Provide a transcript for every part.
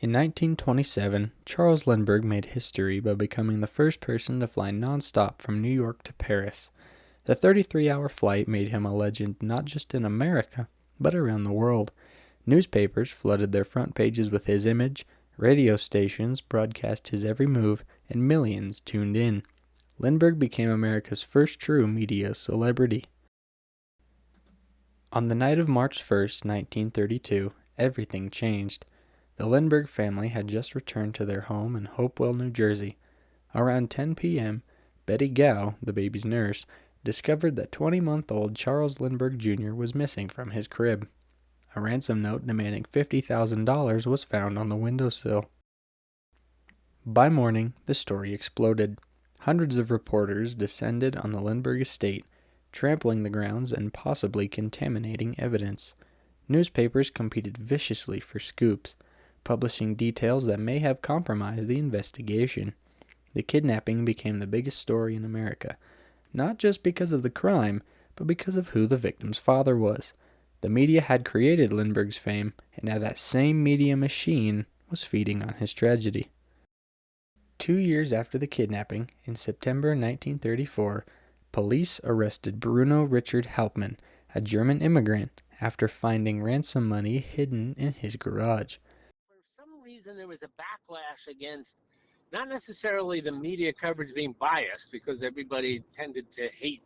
In 1927, Charles Lindbergh made history by becoming the first person to fly nonstop from New York to Paris. The 33-hour flight made him a legend not just in America, but around the world. Newspapers flooded their front pages with his image, radio stations broadcast his every move, and millions tuned in. Lindbergh became America's first true media celebrity. On the night of March 1st, 1932, everything changed. The Lindbergh family had just returned to their home in Hopewell, New Jersey. Around 10 p.m., Betty Gow, the baby's nurse, discovered that 20-month-old Charles Lindbergh Jr. was missing from his crib. A ransom note demanding $50,000 was found on the windowsill. By morning, the story exploded. Hundreds of reporters descended on the Lindbergh estate, trampling the grounds and possibly contaminating evidence. Newspapers competed viciously for scoops, publishing details that may have compromised the investigation. The kidnapping became the biggest story in America, not just because of the crime, but because of who the victim's father was. The media had created Lindbergh's fame, and now that same media machine was feeding on his tragedy. 2 years after the kidnapping, in September 1934, police arrested Bruno Richard Hauptmann, a German immigrant, after finding ransom money hidden in his garage. For some reason, there was a backlash against not necessarily the media coverage being biased, because everybody tended to hate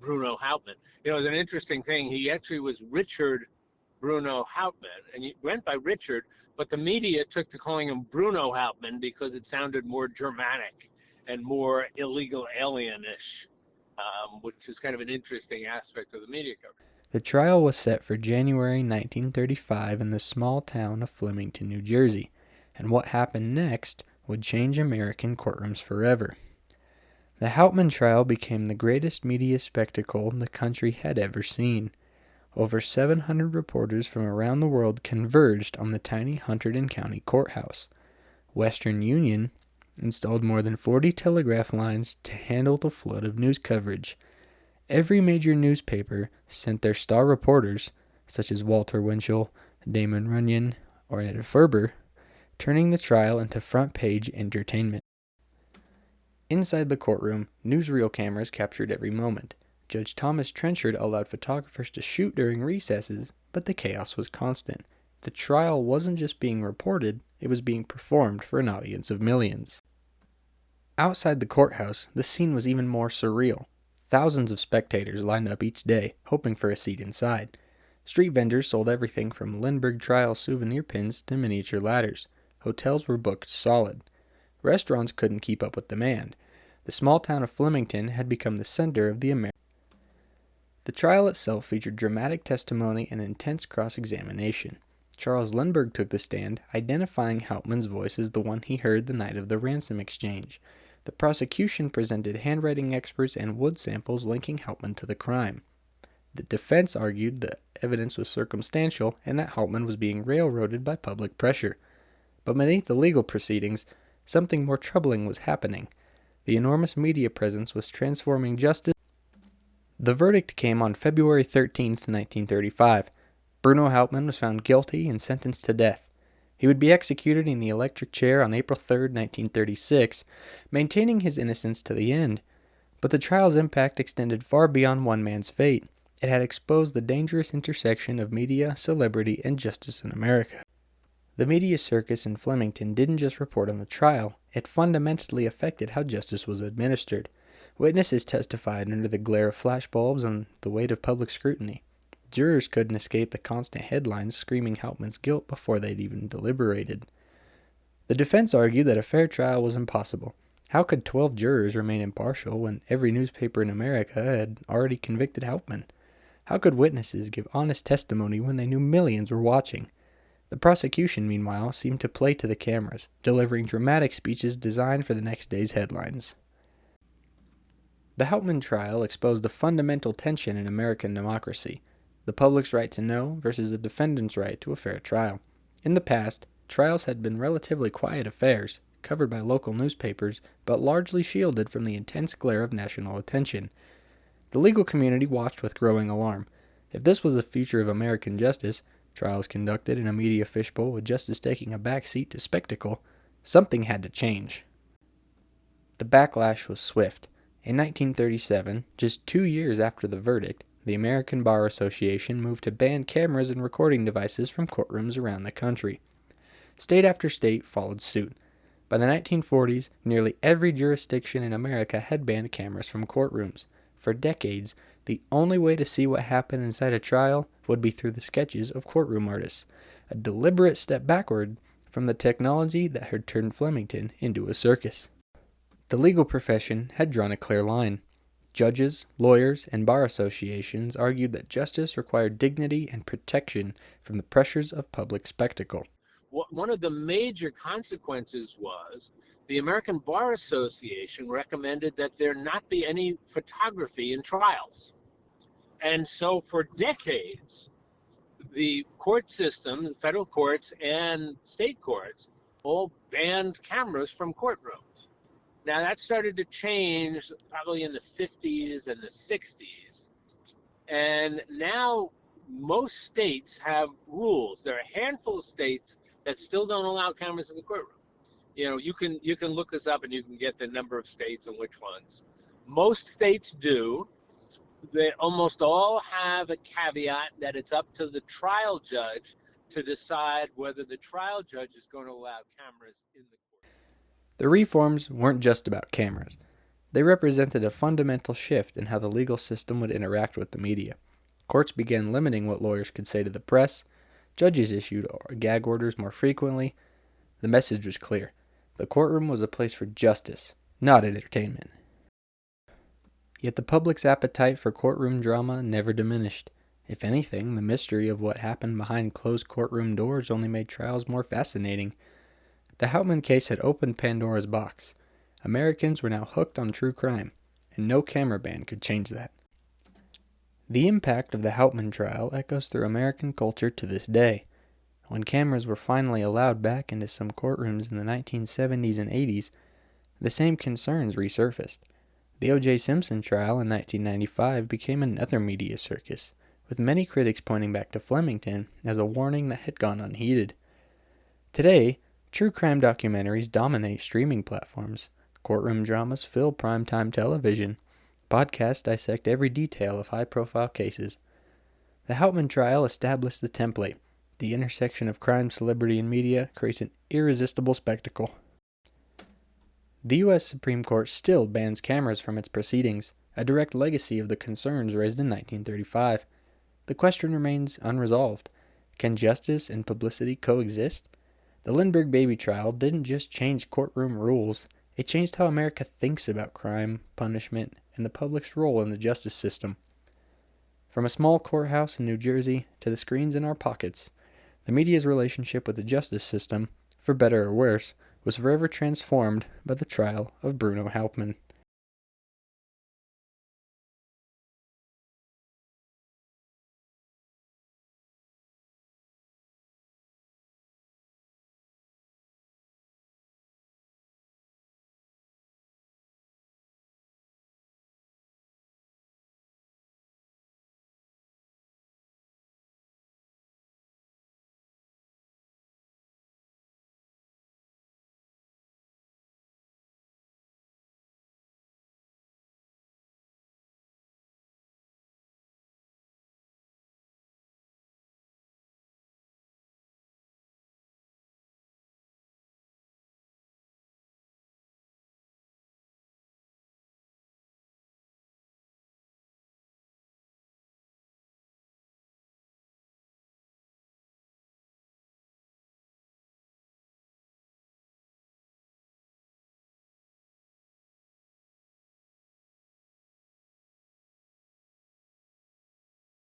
Bruno Hauptmann. It was an interesting thing. He actually was Richard Bruno Hauptmann, and he went by Richard, but the media took to calling him Bruno Hauptmann because it sounded more Germanic and more illegal alienish, which is kind of an interesting aspect of the media coverage. The trial was set for January 1935 in the small town of Flemington, New Jersey, and what happened next would change American courtrooms forever. The Hauptmann trial became the greatest media spectacle the country had ever seen. Over 700 reporters from around the world converged on the tiny Hunterdon County Courthouse. Western Union installed more than 40 telegraph lines to handle the flood of news coverage. Every major newspaper sent their star reporters, such as Walter Winchell, Damon Runyon, or Ed Ferber, turning the trial into front-page entertainment. Inside the courtroom, newsreel cameras captured every moment. Judge Thomas Trenchard allowed photographers to shoot during recesses, but the chaos was constant. The trial wasn't just being reported, it was being performed for an audience of millions. Outside the courthouse, the scene was even more surreal. Thousands of spectators lined up each day, hoping for a seat inside. Street vendors sold everything from Lindbergh trial souvenir pins to miniature ladders. Hotels were booked solid. Restaurants couldn't keep up with demand. The small town of Flemington had become the center of the American. The trial itself featured dramatic testimony and intense cross-examination. Charles Lindbergh took the stand, identifying Hauptmann's voice as the one he heard the night of the ransom exchange. The prosecution presented handwriting experts and wood samples linking Hauptmann to the crime. The defense argued the evidence was circumstantial and that Hauptmann was being railroaded by public pressure. But beneath the legal proceedings, something more troubling was happening. The enormous media presence was transforming justice. The verdict came on February 13, 1935. Bruno Hauptmann was found guilty and sentenced to death. He would be executed in the electric chair on April 3, 1936, maintaining his innocence to the end. But the trial's impact extended far beyond one man's fate. It had exposed the dangerous intersection of media, celebrity, and justice in America. The media circus in Flemington didn't just report on the trial, it fundamentally affected how justice was administered. Witnesses testified under the glare of flashbulbs and the weight of public scrutiny. Jurors couldn't escape the constant headlines screaming Hauptmann's guilt before they'd even deliberated. The defense argued that a fair trial was impossible. How could 12 jurors remain impartial when every newspaper in America had already convicted Hauptmann? How could witnesses give honest testimony when they knew millions were watching? The prosecution, meanwhile, seemed to play to the cameras, delivering dramatic speeches designed for the next day's headlines. The Hauptmann trial exposed a fundamental tension in American democracy, the public's right to know versus the defendant's right to a fair trial. In the past, trials had been relatively quiet affairs, covered by local newspapers, but largely shielded from the intense glare of national attention. The legal community watched with growing alarm. If this was the future of American justice, Trials conducted in a media fishbowl with justice taking a back seat to spectacle, something had to change. The backlash was swift. In 1937, just 2 years after the verdict, the American Bar Association moved to ban cameras and recording devices from courtrooms around the country. State after state followed suit. By the 1940s, nearly every jurisdiction in America had banned cameras from courtrooms. For decades, the only way to see what happened inside a trial would be through the sketches of courtroom artists, a deliberate step backward from the technology that had turned Flemington into a circus. The legal profession had drawn a clear line. Judges, lawyers, and bar associations argued that justice required dignity and protection from the pressures of public spectacle. One of the major consequences was the American Bar Association recommended that there not be any photography in trials. And so for decades, the court system, the federal courts and state courts, all banned cameras from courtrooms. Now that started to change probably in the 50s and the 60s. And now most states have rules. There are a handful of states that still don't allow cameras in the courtroom. You know, you can look this up and you can get the number of states and which ones. Most states do. They almost all have a caveat that it's up to the trial judge to decide whether the trial judge is going to allow cameras in the court. The reforms weren't just about cameras. They represented a fundamental shift in how the legal system would interact with the media. Courts began limiting what lawyers could say to the press. Judges issued gag orders more frequently. The message was clear. The courtroom was a place for justice, not entertainment. Yet the public's appetite for courtroom drama never diminished. If anything, the mystery of what happened behind closed courtroom doors only made trials more fascinating. The Hauptmann case had opened Pandora's box. Americans were now hooked on true crime, and no camera ban could change that. The impact of the Hauptmann trial echoes through American culture to this day. When cameras were finally allowed back into some courtrooms in the 1970s and 80s, the same concerns resurfaced. The O.J. Simpson trial in 1995 became another media circus, with many critics pointing back to Flemington as a warning that had gone unheeded. Today, true crime documentaries dominate streaming platforms. Courtroom dramas fill primetime television. Podcasts dissect every detail of high-profile cases. The Hauptmann trial established the template. The intersection of crime, celebrity, and media creates an irresistible spectacle. The U.S. Supreme Court still bans cameras from its proceedings, a direct legacy of the concerns raised in 1935. The question remains unresolved. Can justice and publicity coexist? The Lindbergh baby trial didn't just change courtroom rules, it changed how America thinks about crime, punishment, and the public's role in the justice system. From a small courthouse in New Jersey to the screens in our pockets, the media's relationship with the justice system, for better or worse, was forever transformed by the trial of Bruno Hauptmann.